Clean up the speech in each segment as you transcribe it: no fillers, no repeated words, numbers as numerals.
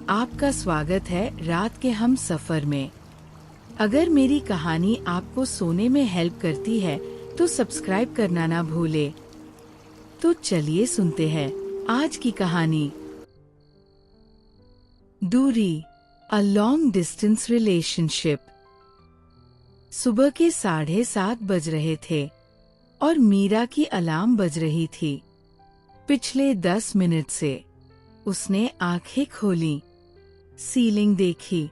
आपका स्वागत है रात के हम सफर में। अगर मेरी कहानी आपको सोने में हेल्प करती है तो सब्सक्राइब करना ना भूले। तो चलिए सुनते हैं आज की कहानी। दूरी, अ लॉन्ग डिस्टेंस रिलेशनशिप। सुबह के 7:30 बज रहे थे और मीरा की अलार्म बज रही थी। पिछले 10 मिनट से उसने आंखें खोली, सीलिंग देखी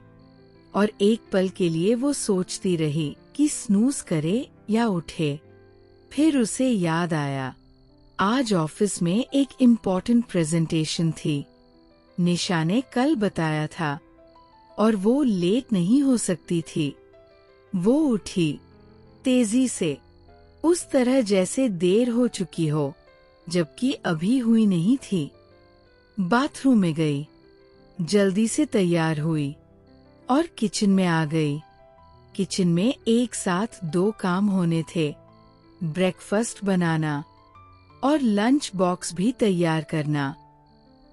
और एक पल के लिए वो सोचती रही कि स्नूज करे या उठे। फिर उसे याद आया, आज ऑफिस में एक इम्पोर्टेंट प्रेजेंटेशन थी। निशा ने कल बताया था और वो लेट नहीं हो सकती थी। वो उठी तेजी से, उस तरह जैसे देर हो चुकी हो, जबकि अभी हुई नहीं थी। बाथरूम में गई, जल्दी से तैयार हुई और किचन में आ गई। किचन में एक साथ 2 काम होने थे, ब्रेकफास्ट बनाना और लंच बॉक्स भी तैयार करना,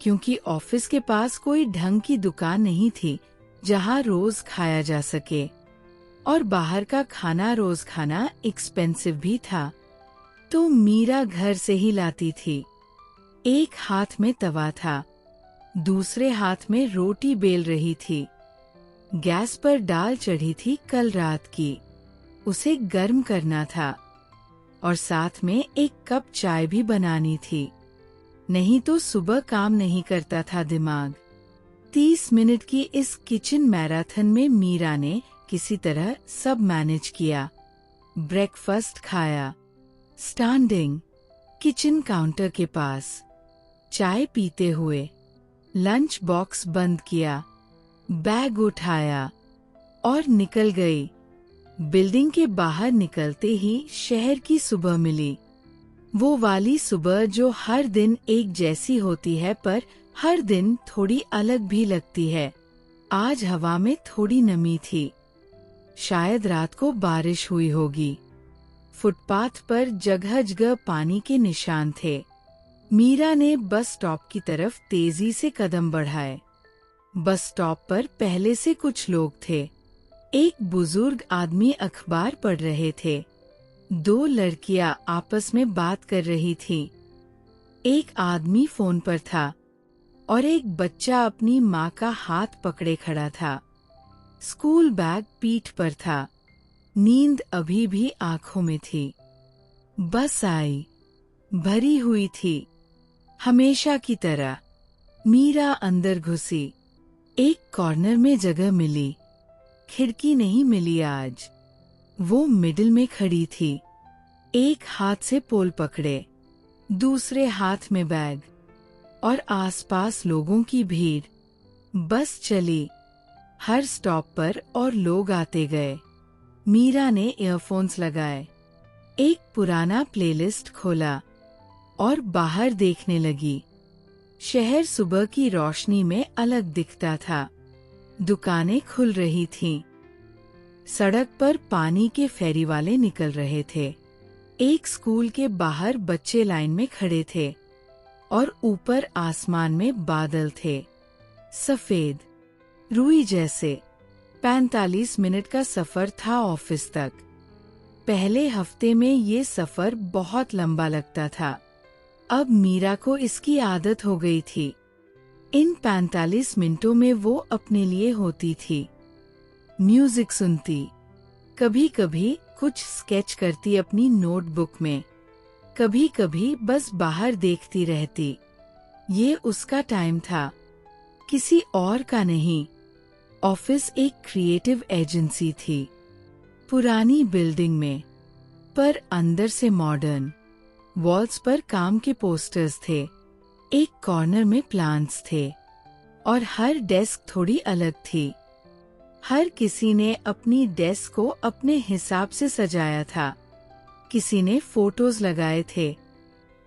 क्योंकि ऑफिस के पास कोई ढंग की दुकान नहीं थी जहां रोज खाया जा सके, और बाहर का खाना रोज खाना एक्सपेंसिव भी था, तो मीरा घर से ही लाती थी। एक हाथ में तवा था, दूसरे हाथ में रोटी बेल रही थी। गैस पर दाल चढ़ी थी कल रात की, उसे गर्म करना था और साथ में एक कप चाय भी बनानी थी, नहीं तो सुबह काम नहीं करता था दिमाग। 30 मिनट की इस किचन मैराथन में मीरा ने किसी तरह सब मैनेज किया। ब्रेकफास्ट खाया, स्टैंडिंग किचन काउंटर के पास, चाय पीते हुए। लंच बॉक्स बंद किया, बैग उठाया और निकल गई। बिल्डिंग के बाहर निकलते ही शहर की सुबह मिली, वो वाली सुबह जो हर दिन एक जैसी होती है पर हर दिन थोड़ी अलग भी लगती है। आज हवा में थोड़ी नमी थी, शायद रात को बारिश हुई होगी। फुटपाथ पर जगह जगह पानी के निशान थे। मीरा ने बस स्टॉप की तरफ तेजी से कदम बढ़ाए। बस स्टॉप पर पहले से कुछ लोग थे। एक बुजुर्ग आदमी अखबार पढ़ रहे थे, 2 लड़कियां आपस में बात कर रही थी, एक आदमी फोन पर था और एक बच्चा अपनी माँ का हाथ पकड़े खड़ा था। स्कूल बैग पीठ पर था, नींद अभी भी आंखों में थी। बस आई, भरी हुई थी, हमेशा की तरह। मीरा अंदर घुसी, एक कॉर्नर में जगह मिली, खिड़की नहीं मिली आज। वो मिडिल में खड़ी थी, एक हाथ से पोल पकड़े, दूसरे हाथ में बैग और आसपास लोगों की भीड़। बस चली, हर स्टॉप पर और लोग आते गए। मीरा ने ईयरफोन्स लगाए, एक पुराना प्लेलिस्ट खोला और बाहर देखने लगी। शहर सुबह की रोशनी में अलग दिखता था। दुकानें खुल रही थीं। सड़क पर पानी के फेरी वाले निकल रहे थे। एक स्कूल के बाहर बच्चे लाइन में खड़े थे और ऊपर आसमान में बादल थे, सफेद, रुई जैसे। 45 मिनट का सफर था ऑफिस तक। पहले हफ्ते में ये सफर बहुत लंबा लगता था, अब मीरा को इसकी आदत हो गई थी। इन 45 मिनटों में वो अपने लिए होती थी। म्यूजिक सुनती, कभी कभी कुछ स्केच करती अपनी नोटबुक में, कभी कभी बस बाहर देखती रहती। ये उसका टाइम था, किसी और का नहीं। ऑफिस एक क्रिएटिव एजेंसी थी, पुरानी बिल्डिंग में, पर अंदर से मॉडर्न। वॉल्स पर काम के पोस्टर्स थे, एक कॉर्नर में प्लांट्स थे और हर डेस्क थोड़ी अलग थी। हर किसी ने अपनी डेस्क को अपने हिसाब से सजाया था। किसी ने फोटोज लगाए थे,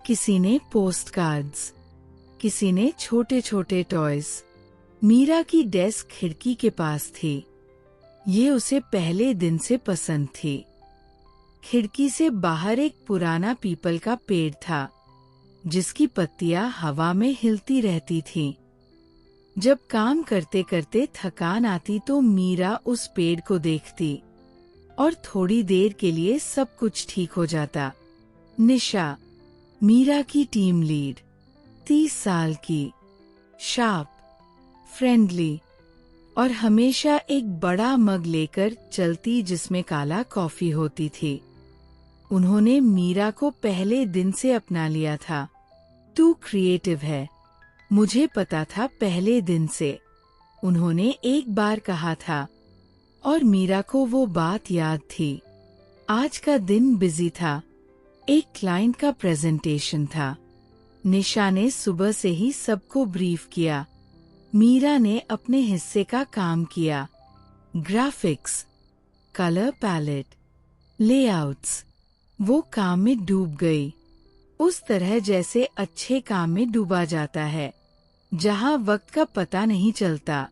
किसी ने पोस्ट कार्ड्स, किसी ने छोटे छोटे टॉयज। मीरा की डेस्क खिड़की के पास थी, ये उसे पहले दिन से पसंद थी। खिड़की से बाहर एक पुराना पीपल का पेड़ था, जिसकी पत्तियां हवा में हिलती रहती थीं। जब काम करते करते थकान आती तो मीरा उस पेड़ को देखती और थोड़ी देर के लिए सब कुछ ठीक हो जाता। निशा, मीरा की टीम लीड, 30 साल की, शार्प, फ्रेंडली और हमेशा एक बड़ा मग लेकर चलती जिसमें काला कॉफी होती थी। उन्होंने मीरा को पहले दिन से अपना लिया था। तू क्रिएटिव है, मुझे पता था पहले दिन से, उन्होंने एक बार कहा था और मीरा को वो बात याद थी। आज का दिन बिजी था, एक क्लाइंट का प्रेजेंटेशन था। निशा ने सुबह से ही सबको ब्रीफ किया। मीरा ने अपने हिस्से का काम किया, ग्राफिक्स, कलर पैलेट, लेआउट्स। वो काम में डूब गई, उस तरह जैसे अच्छे काम में डूबा जाता है, जहां वक्त का पता नहीं चलता।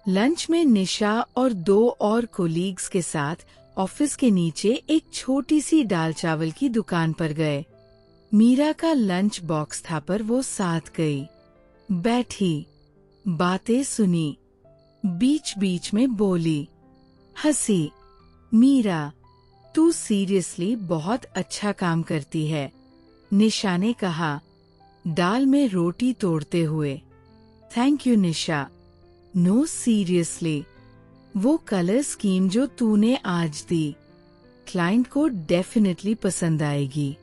लंच में निशा और 2 और कोलीग्स के साथ ऑफिस के नीचे एक छोटी सी दाल चावल की दुकान पर गए। मीरा का लंच बॉक्स था पर वो साथ गई, बैठी, बातें सुनी, बीच बीच में बोली, हंसी। मीरा, तू सीरियसली बहुत अच्छा काम करती है, निशा ने कहा, दाल में रोटी तोड़ते हुए। Thank you Nisha. No seriously, वो कलर स्कीम जो तूने आज दी, क्लाइंट को डेफिनेटली पसंद आएगी।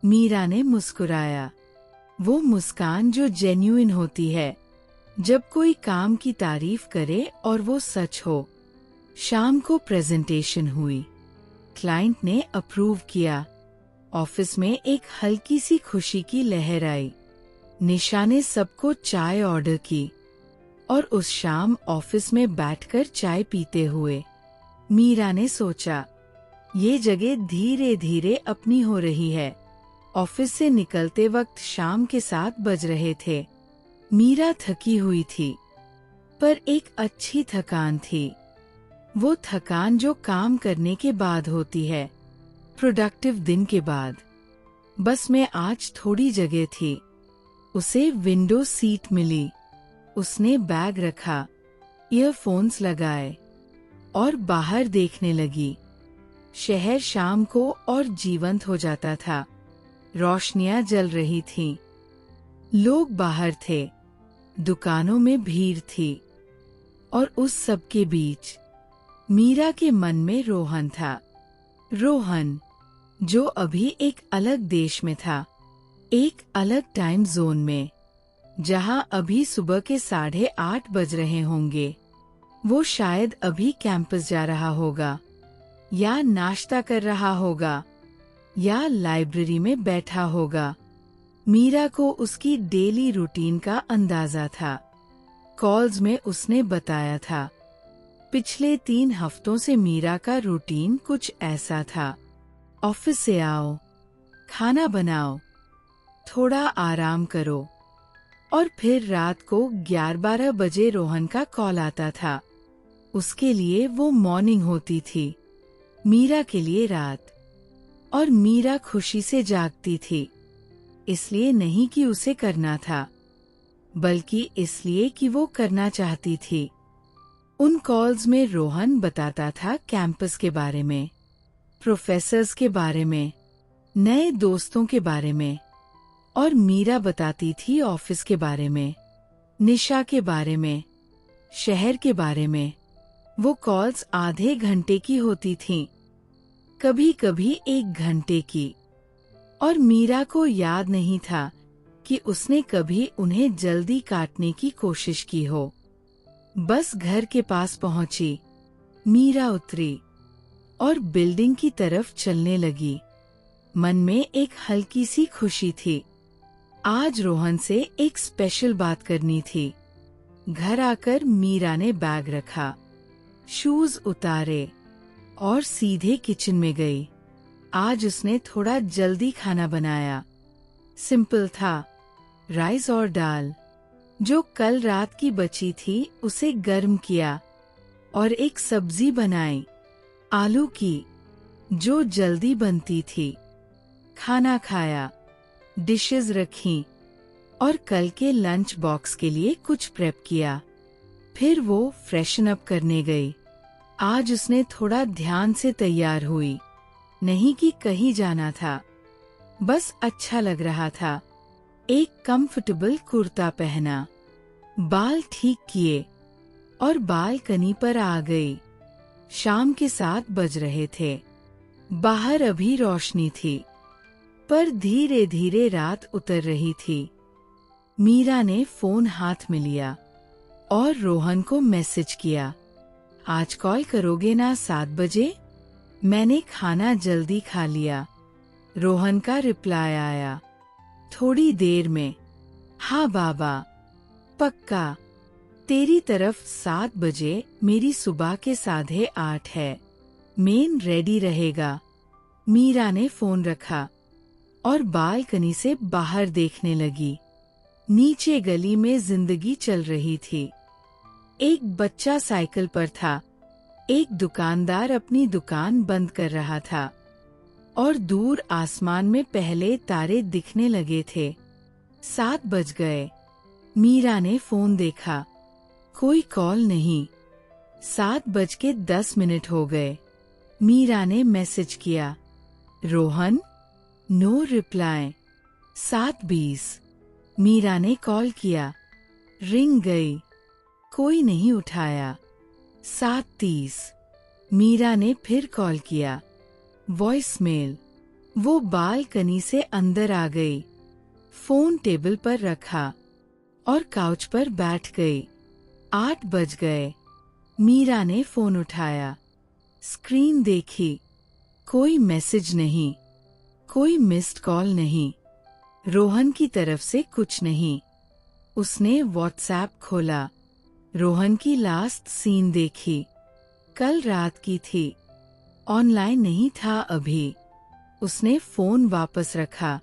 मीरा ने मुस्कुराया, वो मुस्कान जो जेन्युइन होती है जब कोई काम की तारीफ करे और वो सच हो। शाम को प्रेजेंटेशन हुई, क्लाइंट ने अप्रूव किया। ऑफिस में एक हल्की सी खुशी की लहर आई। निशा ने सबको चाय ऑर्डर की और उस शाम ऑफिस में बैठकर चाय पीते हुए मीरा ने सोचा, ये जगह धीरे धीरे अपनी हो रही है। ऑफिस से निकलते वक्त शाम के 7 बज रहे थे। मीरा थकी हुई थी, पर एक अच्छी थकान थी। वो थकान जो काम करने के बाद होती है, प्रोडक्टिव दिन के बाद। बस में आज थोड़ी जगह थी। उसे विंडो सीट मिली। उसने बैग रखा, ईयरफोन्स लगाए और बाहर देखने लगी। शहर शाम को और जीवंत हो जाता था। रोशनियां जल रही थीं। लोग बाहर थे, दुकानों में भीड़ थी और उस सब के बीच मीरा के मन में रोहन था। रोहन, जो अभी एक अलग देश में था, एक अलग टाइम जोन में, जहां अभी सुबह के 8:30 बज रहे होंगे। वो शायद अभी कैंपस जा रहा होगा, या नाश्ता कर रहा होगा, या लाइब्रेरी में बैठा होगा। मीरा को उसकी डेली रूटीन का अंदाजा था। कॉल्स में उसने बताया था। पिछले 3 हफ्तों से मीरा का रूटीन कुछ ऐसा था। ऑफिस से आओ, खाना बनाओ, थोड़ा आराम करो, और फिर रात को 11-12 बजे रोहन का कॉल आता था। उसके लिए वो मॉर्निंग होती थी, मीरा के लिए रात। और मीरा खुशी से जागती थी, इसलिए नहीं कि उसे करना था, बल्कि इसलिए कि वो करना चाहती थी। उन कॉल्स में रोहन बताता था कैंपस के बारे में, प्रोफेसर्स के बारे में, नए दोस्तों के बारे में, और मीरा बताती थी ऑफिस के बारे में, निशा के बारे में, शहर के बारे में। वो कॉल्स आधे घंटे की होती थीं, कभी कभी 1 घंटे की, और मीरा को याद नहीं था कि उसने कभी उन्हें जल्दी काटने की कोशिश की हो। बस घर के पास पहुंची, मीरा उतरी और बिल्डिंग की तरफ चलने लगी। मन में एक हल्की सी खुशी थी। आज रोहन से एक स्पेशल बात करनी थी। घर आकर मीरा ने बैग रखा, शूज उतारे और सीधे किचन में गई। आज उसने थोड़ा जल्दी खाना बनाया। सिंपल था, राइस और दाल, जो कल रात की बची थी उसे गर्म किया, और एक सब्जी बनाई, आलू की, जो जल्दी बनती थी। खाना खाया, डिशेस रखीं, और कल के लंच बॉक्स के लिए कुछ प्रेप किया। फिर वो फ्रेशन अप करने गई। आज उसने थोड़ा ध्यान से तैयार हुई, नहीं कि कहीं जाना था, बस अच्छा लग रहा था। एक कंफर्टेबल कुर्ता पहना, बाल ठीक किए और बालकनी पर आ गई। शाम के 7 बज रहे थे। बाहर अभी रोशनी थी, पर धीरे धीरे रात उतर रही थी। मीरा ने फोन हाथ में लिया और रोहन को मैसेज किया, आज कॉल करोगे ना 7 बजे? मैंने खाना जल्दी खा लिया। रोहन का रिप्लाई आया, थोड़ी देर में। हाँ बाबा, पक्का। तेरी तरफ 7 बजे, मेरी सुबह के 8:30 है। मेन रेडी रहेगा। मीरा ने फोन रखा और बालकनी से बाहर देखने लगी। नीचे गली में जिंदगी चल रही थी। एक बच्चा साइकिल पर था, एक दुकानदार अपनी दुकान बंद कर रहा था और दूर आसमान में पहले तारे दिखने लगे थे। 7 बज गए। मीरा ने फोन देखा, कोई कॉल नहीं। 7:10 हो गए। मीरा ने मैसेज किया, रोहन? No reply. 7:20। मीरा ने कॉल किया, रिंग गई, कोई नहीं उठाया। 7:30। मीरा ने फिर कॉल किया, वॉइसमेल। वो बालकनी से अंदर आ गई, फोन टेबल पर रखा और काउच पर बैठ गई। 8 बज गए। मीरा ने फोन उठाया, स्क्रीन देखी, कोई मैसेज नहीं, कोई मिस्ड कॉल नहीं, रोहन की तरफ से कुछ नहीं। उसने व्हाट्सएप खोला, रोहन की लास्ट सीन देखी, कल रात की थी, ऑनलाइन नहीं था अभी। उसने फोन वापस रखा।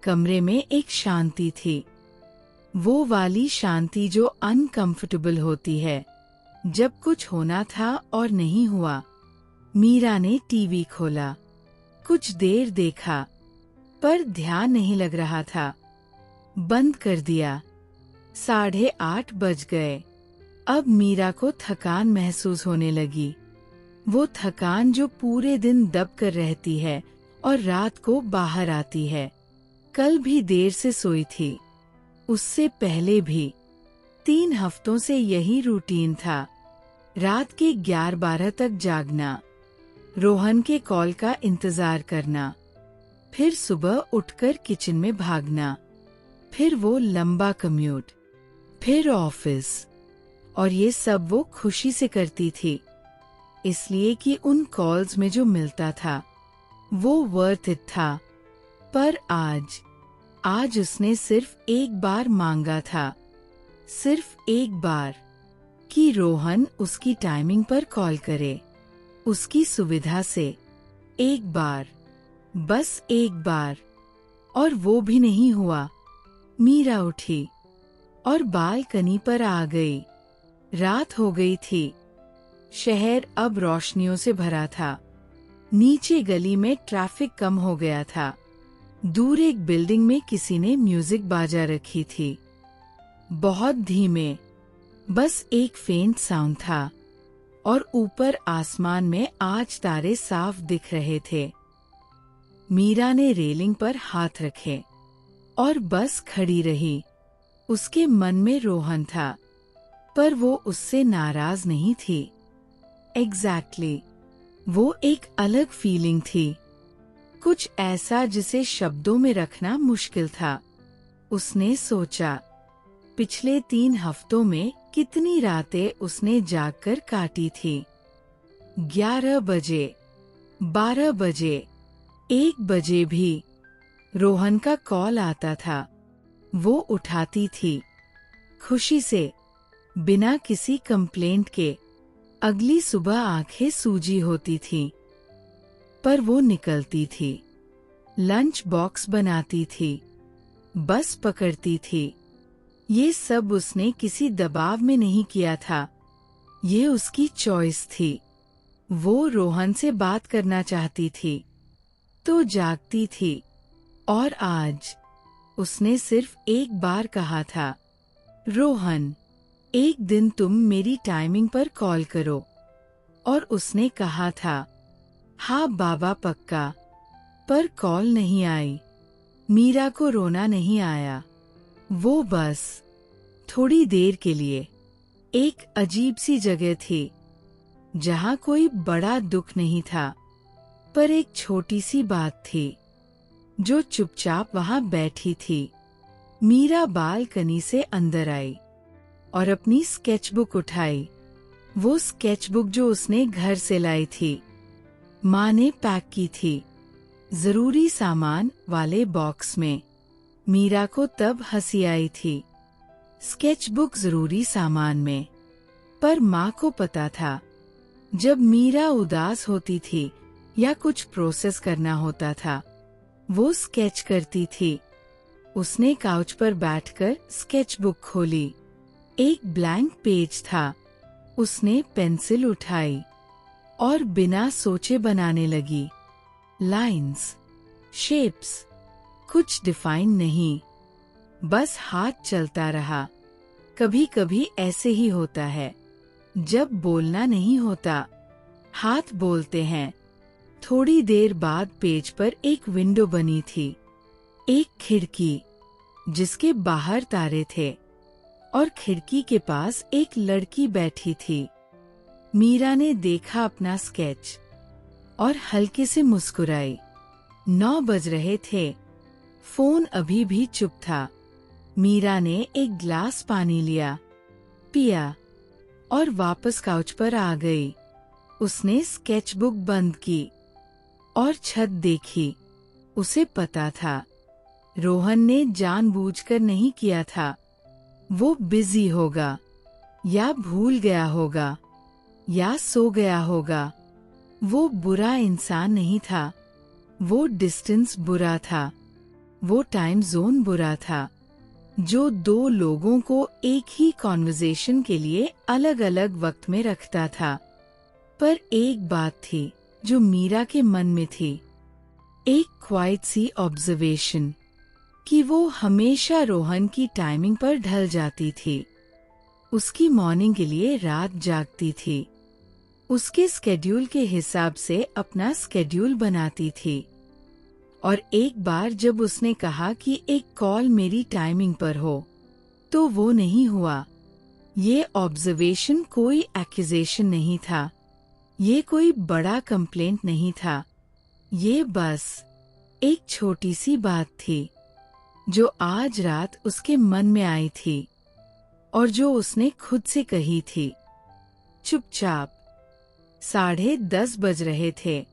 कमरे में एक शांति थी, वो वाली शांति जो अनकंफर्टेबल होती है जब कुछ होना था और नहीं हुआ। मीरा ने टीवी खोला, कुछ देर देखा, पर ध्यान नहीं लग रहा था, बंद कर दिया। 8:30 बज गए। अब मीरा को थकान महसूस होने लगी, वो थकान जो पूरे दिन दब कर रहती है और रात को बाहर आती है। कल भी देर से सोई थी, उससे पहले भी। 3 हफ्तों से यही रूटीन था, रात के 11-12 तक जागना, रोहन के कॉल का इंतजार करना, फिर सुबह उठकर किचन में भागना, फिर वो लंबा कम्यूट, फिर ऑफिस। और ये सब वो खुशी से करती थी, इसलिए कि उन कॉल्स में जो मिलता था वो वर्थ इट था। पर आज उसने सिर्फ एक बार मांगा था, सिर्फ एक बार, कि रोहन उसकी टाइमिंग पर कॉल करे, उसकी सुविधा से। एक बार, बस एक बार। और वो भी नहीं हुआ। मीरा उठी और बालकनी पर आ गई। रात हो गई थी, शहर अब रोशनियों से भरा था। नीचे गली में ट्रैफिक कम हो गया था। दूर एक बिल्डिंग में किसी ने म्यूजिक बाजा रखी थी, बहुत धीमे, बस एक फेंट साउंड था। और ऊपर आसमान में आज तारे साफ दिख रहे थे। मीरा ने रेलिंग पर हाथ रखे और बस खड़ी रही। उसके मन में रोहन था, पर वो उससे नाराज नहीं थी। एग्जैक्टली, वो एक अलग फीलिंग थी, कुछ ऐसा जिसे शब्दों में रखना मुश्किल था। उसने सोचा, पिछले 3 हफ्तों में कितनी रातें उसने जागकर काटी थी। 11 बजे, 12 बजे, 1 बजे भी रोहन का कॉल आता था, वो उठाती थी, खुशी से, बिना किसी कंप्लेंट के। अगली सुबह आंखें सूजी होती थीं, पर वो निकलती थी, लंच बॉक्स बनाती थी, बस पकड़ती थी। ये सब उसने किसी दबाव में नहीं किया था, ये उसकी चॉइस थी। वो रोहन से बात करना चाहती थी, तो जागती थी। और उसने सिर्फ एक बार कहा था, रोहन, एक दिन तुम मेरी टाइमिंग पर कॉल करो। और उसने कहा था, हाँ बाबा पक्का। पर कॉल नहीं आई। मीरा को रोना नहीं आया। वो बस थोड़ी देर के लिए एक अजीब सी जगह थी जहाँ कोई बड़ा दुख नहीं था, पर एक छोटी सी बात थी जो चुपचाप वहाँ बैठी थी। मीरा बालकनी से अंदर आई और अपनी स्केचबुक उठाई। वो स्केचबुक जो उसने घर से लाई थी, माँ ने पैक की थी, जरूरी सामान वाले बॉक्स में। मीरा को तब हंसी आई थी, स्केचबुक जरूरी सामान में। पर माँ को पता था, जब मीरा उदास होती थी या कुछ प्रोसेस करना होता था, वो स्केच करती थी। उसने काउच पर बैठकर स्केचबुक खोली। एक ब्लैंक पेज था। उसने पेंसिल उठाई और बिना सोचे बनाने लगी। लाइंस, शेप्स, कुछ डिफाइन नहीं, बस हाथ चलता रहा। कभी कभी ऐसे ही होता है, जब बोलना नहीं होता, हाथ बोलते हैं। थोड़ी देर बाद पेज पर एक विंडो बनी थी, एक खिड़की जिसके बाहर तारे थे, और खिड़की के पास एक लड़की बैठी थी। मीरा ने देखा अपना स्केच और हल्के से मुस्कुराई। 9 बज रहे थे। फोन अभी भी चुप था। मीरा ने एक ग्लास पानी लिया, पिया और वापस काउच पर आ गई। उसने स्केचबुक बंद की और छत देखी। उसे पता था, रोहन ने जानबूझकर नहीं किया था। वो बिजी होगा, या भूल गया होगा, या सो गया होगा। वो बुरा इंसान नहीं था। वो डिस्टेंस बुरा था। वो टाइम जोन बुरा था, जो 2 लोगों को एक ही कॉन्वर्सेशन के लिए अलग अलग वक्त में रखता था। पर एक बात थी जो मीरा के मन में थी, एक क्वाइट सी ऑब्जर्वेशन, कि वो हमेशा रोहन की टाइमिंग पर ढल जाती थी। उसकी मॉर्निंग के लिए रात जागती थी। उसके स्केड्यूल के हिसाब से अपना स्केड्यूल बनाती थी। और एक बार जब उसने कहा कि एक कॉल मेरी टाइमिंग पर हो, तो वो नहीं हुआ। ये ऑब्जर्वेशन कोई एक्यूजेशन नहीं था। ये कोई बड़ा कंप्लेंट नहीं था। ये बस एक छोटी सी बात थी जो आज रात उसके मन में आई थी, और जो उसने खुद से कही थी, चुपचाप। 10:30 बज रहे थे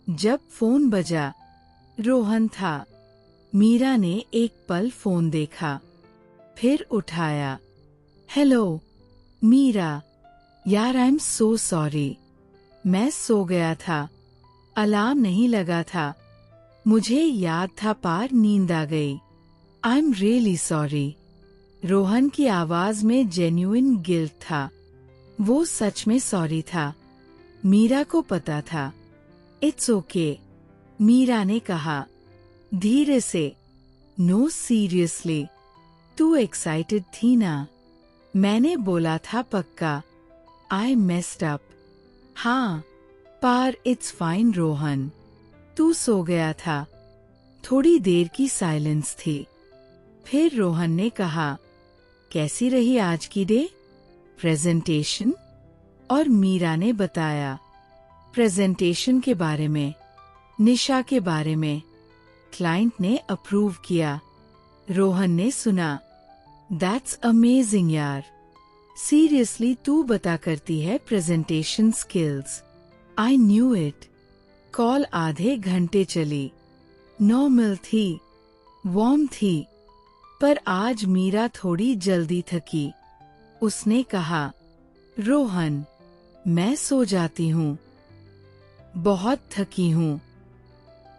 जब फोन बजा। रोहन था। मीरा ने एक पल फोन देखा, फिर उठाया। हेलो मीरा, यार आई एम सो सॉरी, मैं सो गया था, अलार्म नहीं लगा था, मुझे याद था पार नींद आ गई। I am really sorry. Rohan की आवाज में जेन्युइन गिल्ट था। वो सच में सॉरी था। मीरा को पता था। इट्स ओके, मीरा ने कहा धीरे से। नो सीरियसली, तू एक्साइटेड थी ना? मैंने बोला था पक्का। आई मेस्ड अप। हाँ, पर इट्स फाइन रोहन, तू सो गया था। थोड़ी देर की साइलेंस थी। फिर रोहन ने कहा, कैसी रही आज की डे? प्रेजेंटेशन? और मीरा ने बताया प्रेजेंटेशन के बारे में, निशा के बारे में। क्लाइंट ने अप्रूव किया। रोहन ने सुना। दैट्स अमेजिंग यार, सीरियसली तू बता करती है presentation skills. I knew it. Call आधे घंटे चली। नॉर्मल थी, वार्म थी, पर आज मीरा थोड़ी जल्दी थकी। उसने कहा, रोहन, मैं सो जाती हूँ, बहुत थकी हूँ।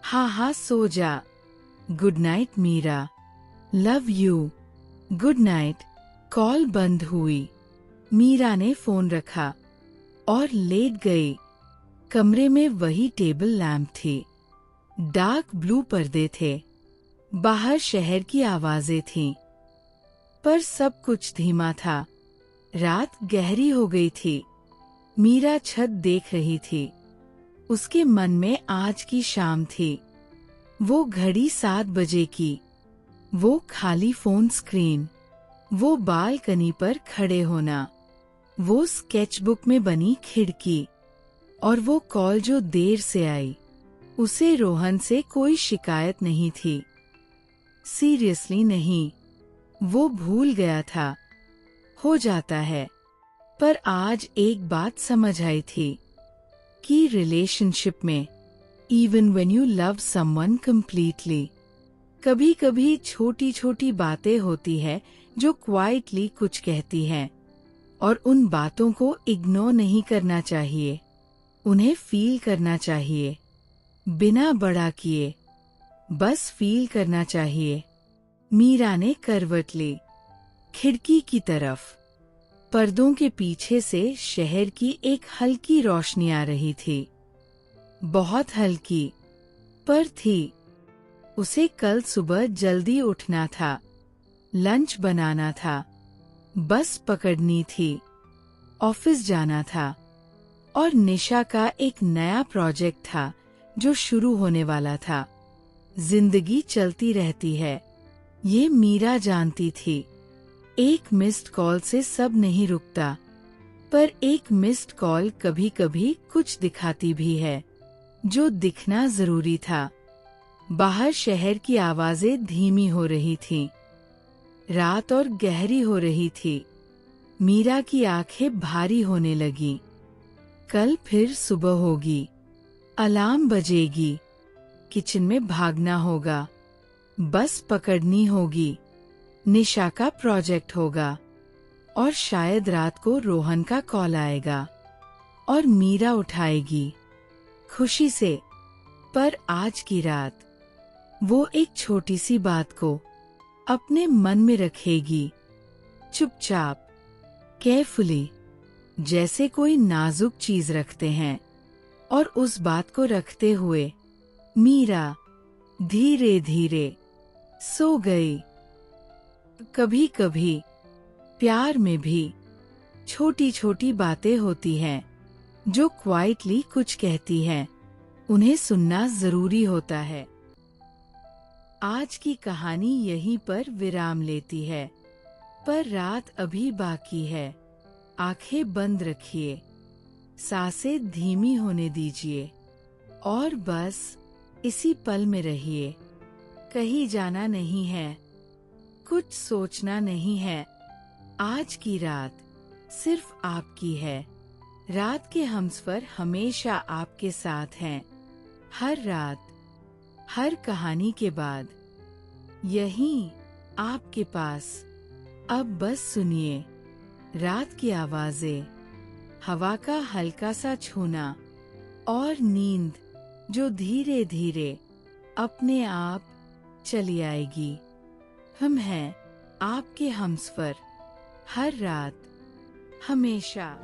हाँ सो जा। Good night Meera, love you. Good night. Call बंद हुई। मीरा ने फोन रखा और लेट गई। कमरे में वही टेबल लैंप थी। डार्क ब्लू पर्दे थे। बाहर शहर की आवाजें थीं, पर सब कुछ धीमा था। रात गहरी हो गई थी। मीरा छत देख रही थी। उसके मन में आज की शाम थी। वो घड़ी 7 बजे की, वो खाली फोन स्क्रीन, वो बालकनी पर खड़े होना, वो स्केचबुक में बनी खिड़की, और वो कॉल जो देर से आई। उसे रोहन से कोई शिकायत नहीं थी, सीरियसली नहीं। वो भूल गया था, हो जाता है। पर आज एक बात समझ आई थी कि रिलेशनशिप में, even when you love someone completely, कभी कभी छोटी छोटी बातें होती है जो क्वाइटली कुछ कहती हैं, और उन बातों को इग्नोर नहीं करना चाहिए। उन्हें फील करना चाहिए, बिना बड़ा किए, बस फील करना चाहिए। मीरा ने करवट ली, खिड़की की तरफ। पर्दों के पीछे से शहर की एक हल्की रोशनी आ रही थी, बहुत हल्की, पर थी। उसे कल सुबह जल्दी उठना था, लंच बनाना था, बस पकड़नी थी, ऑफिस जाना था, और निशा का एक नया प्रोजेक्ट था जो शुरू होने वाला था। जिंदगी चलती रहती है, ये मीरा जानती थी। एक मिस्ड कॉल से सब नहीं रुकता, पर एक मिस्ड कॉल कभी कभी कुछ दिखाती भी है, जो दिखना जरूरी था। बाहर शहर की आवाजें धीमी हो रही थीं। रात और गहरी हो रही थी। मीरा की आंखें भारी होने लगी। कल फिर सुबह होगी, अलार्म बजेगी, किचन में भागना होगा, बस पकड़नी होगी, निशा का प्रोजेक्ट होगा, और शायद रात को रोहन का कॉल आएगा और मीरा उठाएगी, खुशी से। पर आज की रात वो एक छोटी सी बात को अपने मन में रखेगी, चुपचाप, केयरफुली, जैसे कोई नाजुक चीज रखते हैं। और उस बात को रखते हुए मीरा धीरे धीरे सो गई। कभी कभी प्यार में भी छोटी छोटी बातें होती हैं जो क्वाइटली कुछ कहती हैं, उन्हें सुनना जरूरी होता है। आज की कहानी यहीं पर विराम लेती है, पर रात अभी बाकी है। आंखें बंद रखिए, सांसें धीमी होने दीजिए, और बस इसी पल में रहिए। कहीं जाना नहीं है, कुछ सोचना नहीं है। आज की रात सिर्फ आपकी है। रात के हमसफर हमेशा आपके साथ हैं, हर रात, हर कहानी के बाद, यहीं आपके पास। अब बस सुनिए रात की आवाजें, हवा का हल्का सा छूना, और नींद जो धीरे धीरे अपने आप चली आएगी। हम हैं आपके हमसफर, हर रात, हमेशा।